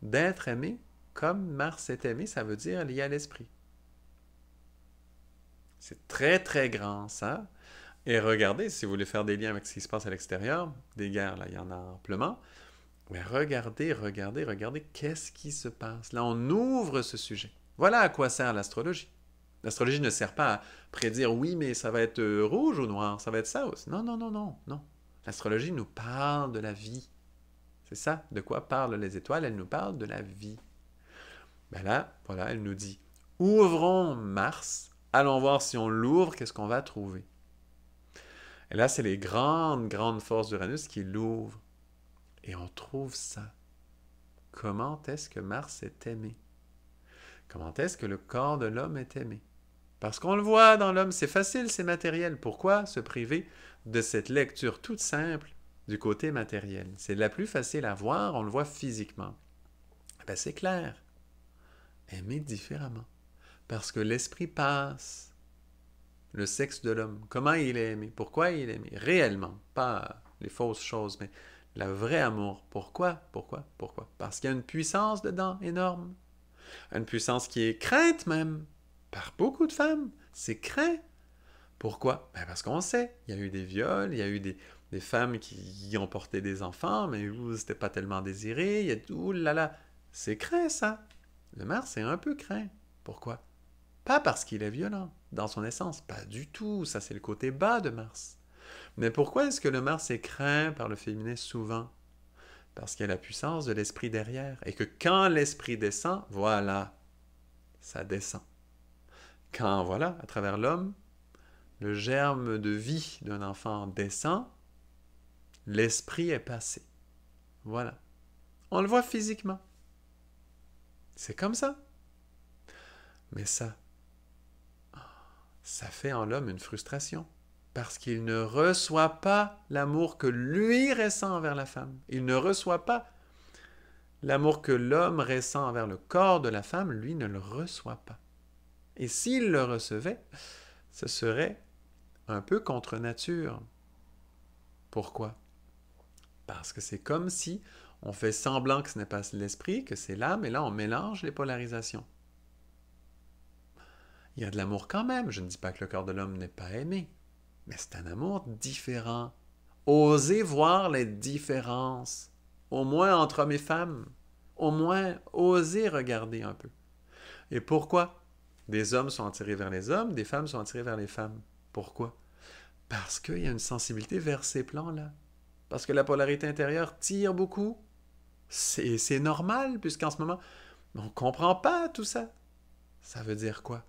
d'être aimé comme Mars est aimé, ça veut dire lié à l'esprit. C'est très, très grand, ça. Et regardez, si vous voulez faire des liens avec ce qui se passe à l'extérieur, des guerres, là, il y en a amplement. Mais regardez, qu'est-ce qui se passe. Là, on ouvre ce sujet. Voilà à quoi sert l'astrologie. L'astrologie ne sert pas à prédire, oui, mais ça va être rouge ou noir, ça va être ça aussi. Non, non, non, non, non. L'astrologie nous parle de la vie. C'est ça, de quoi parlent les étoiles, elles nous parlent de la vie. Ben là, voilà, elle nous dit, ouvrons Mars, allons voir si on l'ouvre, qu'est-ce qu'on va trouver. Et là, c'est les grandes, grandes forces d'Uranus qui l'ouvrent. Et on trouve ça. Comment est-ce que Mars est aimé? Comment est-ce que le corps de l'homme est aimé? Parce qu'on le voit dans l'homme, c'est facile, c'est matériel. Pourquoi se priver de cette lecture toute simple du côté matériel? C'est la plus facile à voir, on le voit physiquement. Ben, c'est clair. Aimer différemment. Parce que l'esprit passe. Le sexe de l'homme. Comment il est aimé? Pourquoi il est aimé? Réellement. Pas les fausses choses, mais le vrai amour. Pourquoi? Parce qu'il y a une puissance dedans énorme. Une puissance qui est crainte même. par beaucoup de femmes. C'est craint. Pourquoi? Ben parce qu'on sait, il y a eu des viols, il y a eu des femmes qui ont porté des enfants, mais où c'était pas tellement désiré, il y a tout, là là. C'est craint, ça. Le Mars est un peu craint. Pourquoi? Pas parce qu'il est violent, dans son essence, pas du tout, ça c'est le côté bas de Mars. Mais pourquoi est-ce que le Mars est craint par le féminin souvent? Parce qu'il y a la puissance de l'esprit derrière, et que quand l'esprit descend, voilà, ça descend. Quand, voilà, à travers l'homme, le germe de vie d'un enfant descend, l'esprit est passé. Voilà. On le voit physiquement. C'est comme ça. Mais ça fait en l'homme une frustration. Parce qu'il ne reçoit pas l'amour que lui ressent envers la femme. Il ne reçoit pas l'amour que l'homme ressent envers le corps de la femme, lui ne le reçoit pas. Et s'il le recevait, ce serait un peu contre nature. Pourquoi? Parce que c'est comme si on fait semblant que ce n'est pas l'esprit, que c'est l'âme, et là on mélange les polarisations. Il y a de l'amour quand même, je ne dis pas que le corps de l'homme n'est pas aimé, mais c'est un amour différent. Osez voir les différences, au moins entre hommes et femmes. Au moins, osez regarder un peu. Et pourquoi? Des hommes sont attirés vers les hommes, des femmes sont attirées vers les femmes. Pourquoi? Parce qu'il y a une sensibilité vers ces plans-là. Parce que la polarité intérieure tire beaucoup. C'est normal, puisqu'en ce moment, on ne comprend pas tout ça. Ça veut dire quoi?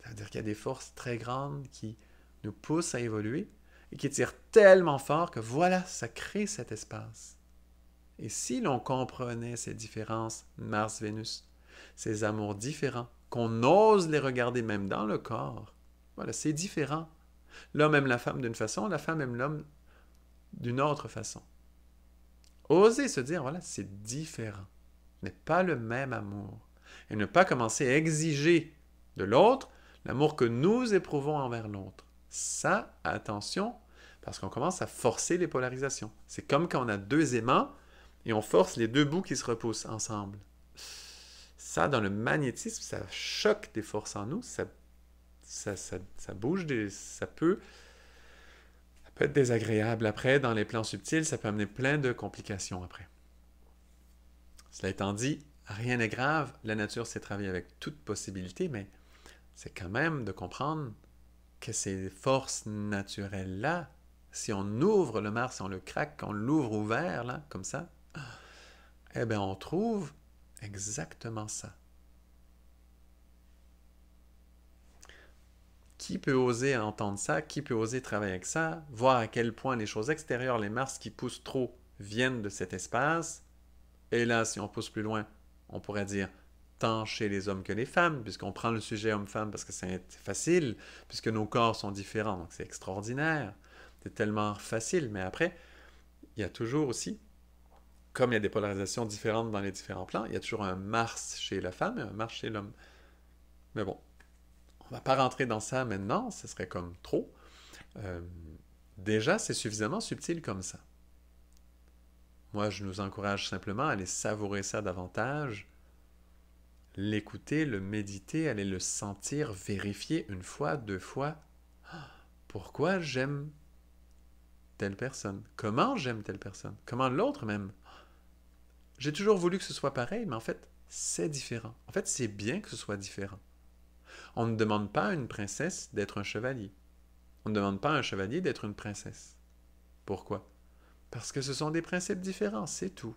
Ça veut dire qu'il y a des forces très grandes qui nous poussent à évoluer et qui tirent tellement fort que voilà, ça crée cet espace. Et si l'on comprenait ces différences Mars-Vénus, ces amours différents, qu'on ose les regarder même dans le corps, voilà, c'est différent. L'homme aime la femme d'une façon, la femme aime l'homme d'une autre façon. Oser se dire, voilà, c'est différent. Ce n'est pas le même amour. Et ne pas commencer à exiger de l'autre l'amour que nous éprouvons envers l'autre. Ça, attention, parce qu'on commence à forcer les polarisations. C'est comme quand on a deux aimants et on force les deux bouts qui se repoussent ensemble. Ça, dans le magnétisme, ça choque des forces en nous, ça bouge, ça peut être désagréable. Après, dans les plans subtils, ça peut amener plein de complications après. Cela étant dit, rien n'est grave, la nature sait travailler avec toute possibilité, mais c'est quand même de comprendre que ces forces naturelles-là, si on ouvre le Mars, si on le craque, qu'on l'ouvre ouvert, là, comme ça, eh bien, on trouve exactement ça. Qui peut oser entendre ça? Qui peut oser travailler avec ça? Voir à quel point les choses extérieures, les Mars qui poussent trop, viennent de cet espace. Et là, si on pousse plus loin, on pourrait dire tant chez les hommes que les femmes, puisqu'on prend le sujet homme-femme parce que c'est facile, puisque nos corps sont différents, donc c'est extraordinaire. C'est tellement facile. Mais après, il y a toujours aussi, comme il y a des polarisations différentes dans les différents plans, il y a toujours un Mars chez la femme et un Mars chez l'homme. Mais bon, on ne va pas rentrer dans ça maintenant, ce serait comme trop. Déjà, c'est suffisamment subtil comme ça. Moi, je nous encourage simplement à aller savourer ça davantage, l'écouter, le méditer, aller le sentir, vérifier une fois, deux fois. Pourquoi j'aime telle personne? Comment j'aime telle personne? Comment l'autre m'aime? J'ai toujours voulu que ce soit pareil, mais en fait, c'est différent. En fait, c'est bien que ce soit différent. On ne demande pas à une princesse d'être un chevalier. On ne demande pas à un chevalier d'être une princesse. Pourquoi? Parce que ce sont des principes différents, c'est tout.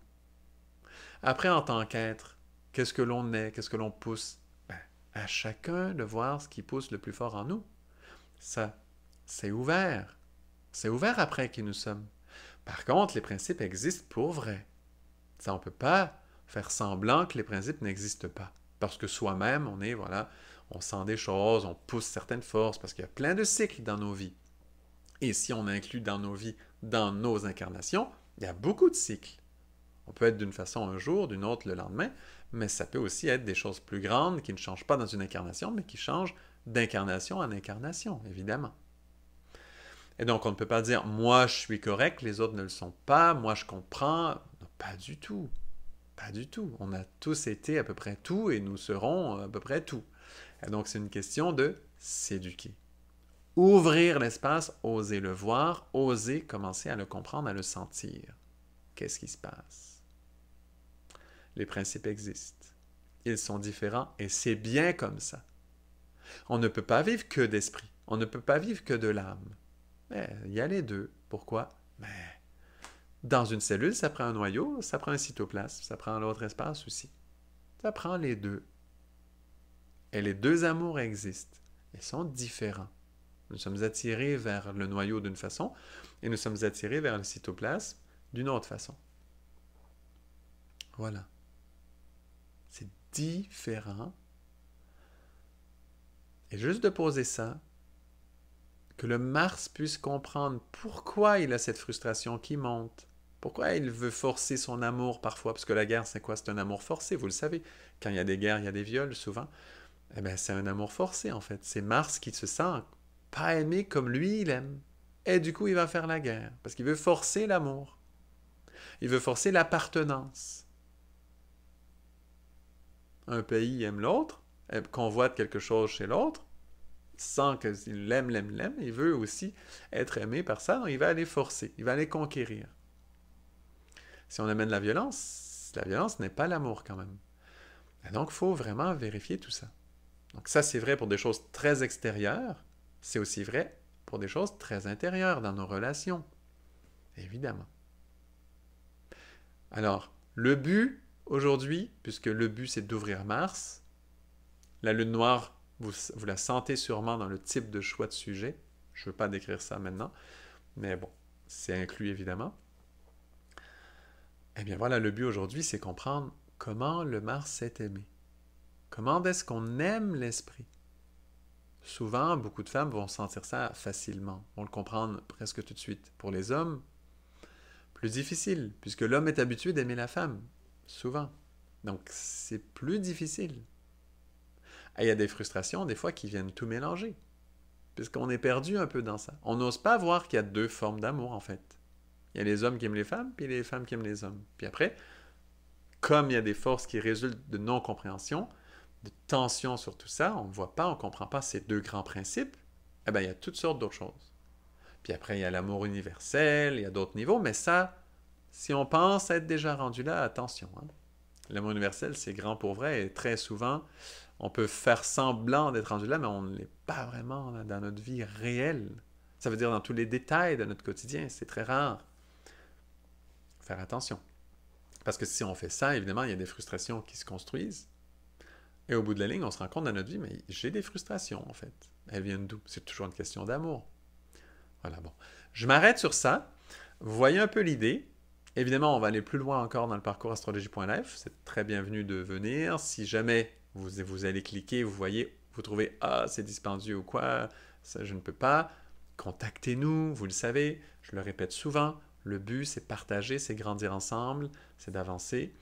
Après, en tant qu'être, qu'est-ce que l'on est, qu'est-ce que l'on pousse? À chacun de voir ce qui pousse le plus fort en nous. Ça, c'est ouvert. C'est ouvert après qui nous sommes. Par contre, les principes existent pour vrai. Ça, on ne peut pas faire semblant que les principes n'existent pas. Parce que soi-même, on sent des choses, on pousse certaines forces, parce qu'il y a plein de cycles dans nos vies. Et si on inclut dans nos vies, dans nos incarnations, il y a beaucoup de cycles. On peut être d'une façon un jour, d'une autre le lendemain, mais ça peut aussi être des choses plus grandes qui ne changent pas dans une incarnation, mais qui changent d'incarnation en incarnation, évidemment. Et donc, on ne peut pas dire « moi, je suis correct, les autres ne le sont pas, moi, je comprends ». Non, pas du tout. Pas du tout. On a tous été à peu près tout et nous serons à peu près tout. Et donc, c'est une question de s'éduquer. Ouvrir l'espace, oser le voir, oser commencer à le comprendre, à le sentir. Qu'est-ce qui se passe? Les principes existent. Ils sont différents et c'est bien comme ça. On ne peut pas vivre que d'esprit. On ne peut pas vivre que de l'âme. Mais il y a les deux. Pourquoi? Mais dans une cellule, ça prend un noyau, ça prend un cytoplasme, ça prend l'autre espace aussi. Ça prend les deux. Et les deux amours existent. Ils sont différents. Nous sommes attirés vers le noyau d'une façon et nous sommes attirés vers le cytoplasme d'une autre façon. Voilà. C'est différent. Et juste de poser ça, que le Mars puisse comprendre pourquoi il a cette frustration qui monte, pourquoi il veut forcer son amour parfois, parce que la guerre, c'est quoi? C'est un amour forcé, vous le savez. Quand il y a des guerres, il y a des viols souvent. Eh bien, c'est un amour forcé, en fait. C'est Mars qui se sent pas aimé comme lui, il aime. Et du coup, il va faire la guerre, parce qu'il veut forcer l'amour. Il veut forcer l'appartenance. Un pays aime l'autre, convoite quelque chose chez l'autre, sent qu'il l'aime, il veut aussi être aimé par ça, donc il va aller forcer, il va aller conquérir. Si on amène la violence n'est pas l'amour quand même. Et donc, il faut vraiment vérifier tout ça. Donc ça, c'est vrai pour des choses très extérieures, c'est aussi vrai pour des choses très intérieures dans nos relations, évidemment. Alors, le but aujourd'hui, puisque le but c'est d'ouvrir Mars, la lune noire, vous la sentez sûrement dans le type de choix de sujet, je ne veux pas décrire ça maintenant, mais bon, c'est inclus évidemment. Eh bien voilà, le but aujourd'hui, c'est comprendre comment le Mars s'est aimé. Comment est-ce qu'on aime l'esprit? Souvent, beaucoup de femmes vont sentir ça facilement, vont le comprendre presque tout de suite. Pour les hommes, plus difficile, puisque l'homme est habitué d'aimer la femme, souvent. Donc, c'est plus difficile. Et il y a des frustrations, des fois, qui viennent tout mélanger, puisqu'on est perdu un peu dans ça. On n'ose pas voir qu'il y a deux formes d'amour, en fait. Il y a les hommes qui aiment les femmes, puis les femmes qui aiment les hommes. Puis après, comme il y a des forces qui résultent de non-compréhension, de tension sur tout ça, on ne voit pas, on ne comprend pas ces deux grands principes, eh bien, il y a toutes sortes d'autres choses. Puis après, il y a l'amour universel, il y a d'autres niveaux, mais ça, si on pense être déjà rendu là, attention. Hein. L'amour universel, c'est grand pour vrai, et très souvent, on peut faire semblant d'être rendu là, mais on ne l'est pas vraiment là, dans notre vie réelle. Ça veut dire dans tous les détails de notre quotidien, c'est très rare. Faire attention. Parce que si on fait ça, évidemment, il y a des frustrations qui se construisent. Et au bout de la ligne, on se rend compte dans notre vie, mais j'ai des frustrations, en fait. Elles viennent d'où? C'est toujours une question d'amour. Voilà, bon. Je m'arrête sur ça. Vous voyez un peu l'idée. Évidemment, on va aller plus loin encore dans le parcours astrologie.life. C'est très bienvenu de venir. Si jamais vous allez cliquer, vous voyez, vous trouvez « Ah, c'est dispendieux ou quoi, ça je ne peux pas », contactez-nous, vous le savez. Je le répète souvent, le but c'est partager, c'est grandir ensemble, c'est d'avancer.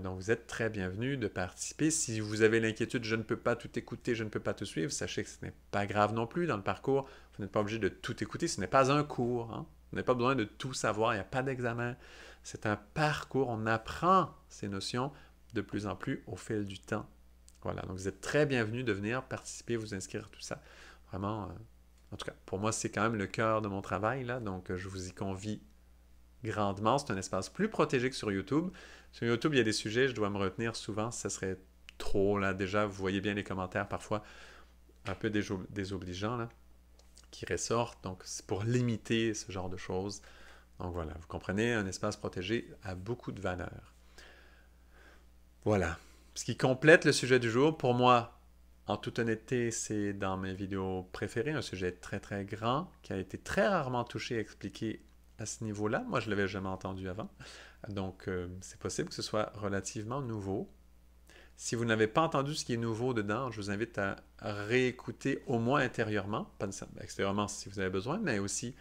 Donc vous êtes très bienvenus de participer. Si vous avez l'inquiétude, je ne peux pas tout écouter, je ne peux pas tout suivre, sachez que ce n'est pas grave non plus dans le parcours. Vous n'êtes pas obligé de tout écouter, ce n'est pas un cours. Hein? Vous n'avez pas besoin de tout savoir, il n'y a pas d'examen. C'est un parcours, on apprend ces notions de plus en plus au fil du temps. Voilà, donc vous êtes très bienvenus de venir participer, vous inscrire, tout ça. Vraiment, en tout cas, pour moi, c'est quand même le cœur de mon travail, là, donc je vous y convie grandement. C'est un espace plus protégé que sur YouTube. Sur YouTube, il y a des sujets, je dois me retenir souvent, ça serait trop, là, déjà, vous voyez bien les commentaires, parfois un peu désobligeants, là, qui ressortent, donc c'est pour limiter ce genre de choses. Donc voilà, vous comprenez, un espace protégé a beaucoup de valeur. Voilà. Ce qui complète le sujet du jour, pour moi, en toute honnêteté, c'est dans mes vidéos préférées, un sujet très très grand, qui a été très rarement touché et expliqué à ce niveau-là. Moi, je ne l'avais jamais entendu avant. Donc, c'est possible que ce soit relativement nouveau. Si vous n'avez pas entendu ce qui est nouveau dedans, je vous invite à réécouter au moins intérieurement, pas extérieurement si vous avez besoin, mais aussi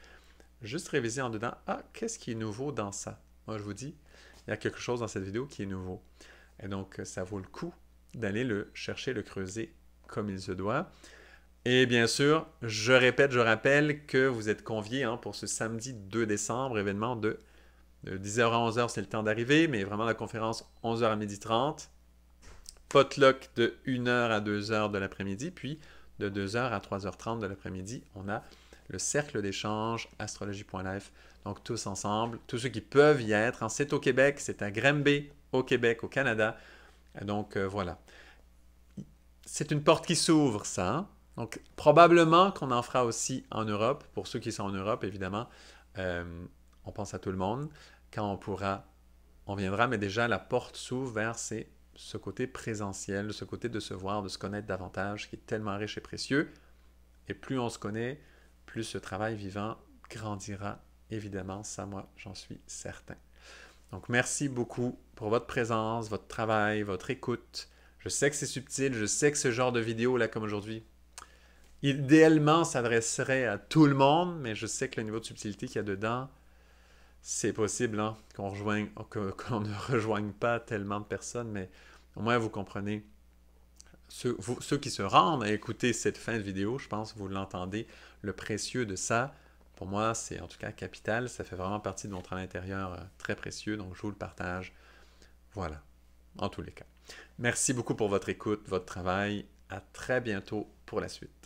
juste réviser en dedans. Ah, qu'est-ce qui est nouveau dans ça? Moi, je vous dis, il y a quelque chose dans cette vidéo qui est nouveau. Et donc, ça vaut le coup d'aller le chercher, le creuser comme il se doit. Et bien sûr, je répète, je rappelle que vous êtes conviés pour ce samedi 2 décembre, événement de 10h à 11h, c'est le temps d'arriver, mais vraiment la conférence 11h à 12h30. potluck de 1h à 2h de l'après-midi, puis de 2h à 3h30 de l'après-midi, on a le cercle d'échange astrologie.life. Donc tous ensemble, tous ceux qui peuvent y être. C'est au Québec, c'est à Granby, au Québec, au Canada. Donc voilà. C'est une porte qui s'ouvre, ça. Hein? Donc probablement qu'on en fera aussi en Europe. Pour ceux qui sont en Europe, évidemment, on pense à tout le monde. Quand on pourra, on viendra, mais déjà la porte s'ouvre vers ce côté présentiel, ce côté de se voir, de se connaître davantage, qui est tellement riche et précieux. Et plus on se connaît, plus ce travail vivant grandira, évidemment, ça, moi, j'en suis certain. Donc, merci beaucoup pour votre présence, votre travail, votre écoute. Je sais que c'est subtil, je sais que ce genre de vidéo, là, comme aujourd'hui, idéalement, s'adresserait à tout le monde, mais je sais que le niveau de subtilité qu'il y a dedans, c'est possible hein, qu'on ne rejoigne pas tellement de personnes, mais au moins vous comprenez. Ceux qui se rendent à écouter cette fin de vidéo, je pense que vous l'entendez, le précieux de ça, pour moi, c'est en tout cas capital. Ça fait vraiment partie de mon travail intérieur très précieux, donc je vous le partage. Voilà, en tous les cas. Merci beaucoup pour votre écoute, votre travail. À très bientôt pour la suite.